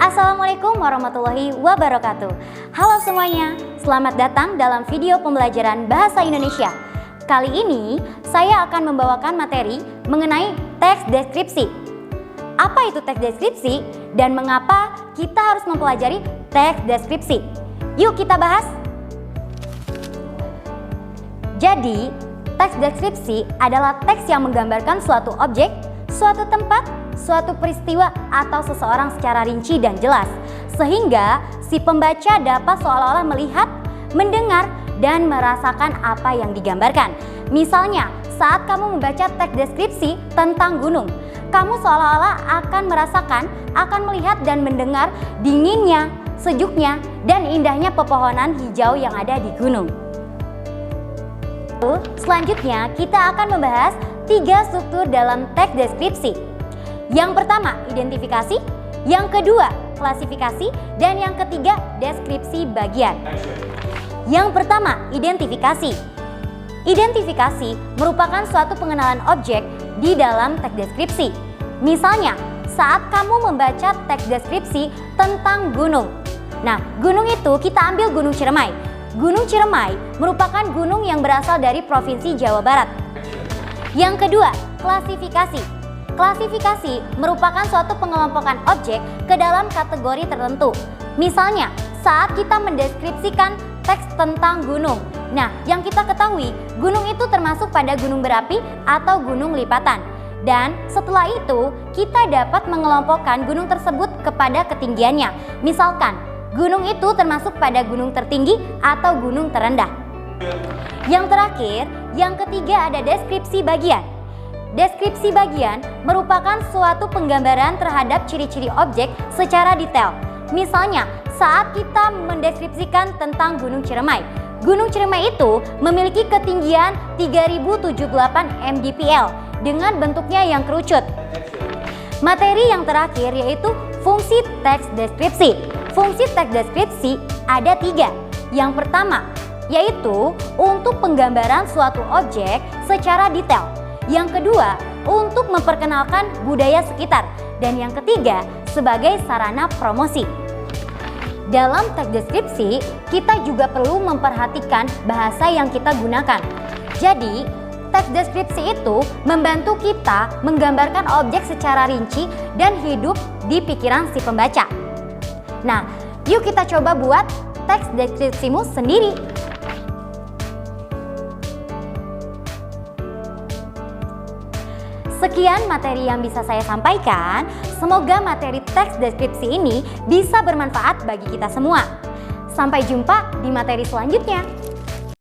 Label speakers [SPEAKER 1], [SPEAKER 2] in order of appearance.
[SPEAKER 1] Assalamualaikum warahmatullahi wabarakatuh. Halo semuanya, selamat datang dalam video pembelajaran Bahasa Indonesia. Kali ini saya akan membawakan materi mengenai teks deskripsi. Apa itu teks deskripsi dan mengapa kita harus mempelajari teks deskripsi? Yuk kita bahas. Jadi, teks deskripsi adalah teks yang menggambarkan suatu objek, suatu tempat, suatu peristiwa atau seseorang secara rinci dan jelas, sehingga si pembaca dapat seolah-olah melihat, mendengar, dan merasakan apa yang digambarkan. Misalnya, saat kamu membaca teks deskripsi tentang gunung, kamu seolah-olah akan merasakan, akan melihat dan mendengar dinginnya, sejuknya, dan indahnya pepohonan hijau yang ada di gunung. Selanjutnya, kita akan membahas 3 struktur dalam teks deskripsi. Yang pertama, identifikasi. Yang kedua, klasifikasi. Dan yang ketiga, deskripsi bagian. Yang pertama, identifikasi. Identifikasi merupakan suatu pengenalan objek di dalam teks deskripsi. Misalnya, saat kamu membaca teks deskripsi tentang gunung. Nah, gunung itu kita ambil Gunung Ciremai. Gunung Ciremai merupakan gunung yang berasal dari Provinsi Jawa Barat. Yang kedua, klasifikasi. Klasifikasi merupakan suatu pengelompokan objek ke dalam kategori tertentu. Misalnya, saat kita mendeskripsikan teks tentang gunung. Nah, yang kita ketahui, gunung itu termasuk pada gunung berapi atau gunung lipatan. Dan setelah itu, kita dapat mengelompokkan gunung tersebut kepada ketinggiannya. Misalkan, gunung itu termasuk pada gunung tertinggi atau gunung terendah. Yang terakhir, yang ketiga ada deskripsi bagian. Deskripsi bagian merupakan suatu penggambaran terhadap ciri-ciri objek secara detail. Misalnya, saat kita mendeskripsikan tentang Gunung Ciremai. Gunung Ciremai itu memiliki ketinggian 3078 mdpl dengan bentuknya yang kerucut. Materi yang terakhir yaitu fungsi teks deskripsi. Fungsi teks deskripsi ada 3. Yang pertama, yaitu untuk penggambaran suatu objek secara detail. Yang kedua, untuk memperkenalkan budaya sekitar. Dan yang ketiga, sebagai sarana promosi. Dalam teks deskripsi, kita juga perlu memperhatikan bahasa yang kita gunakan. Jadi, teks deskripsi itu membantu kita menggambarkan objek secara rinci dan hidup di pikiran si pembaca. Nah, yuk kita coba buat teks deskripsimu sendiri. Sekian materi yang bisa saya sampaikan. Semoga materi teks deskripsi ini bisa bermanfaat bagi kita semua. Sampai jumpa di materi selanjutnya.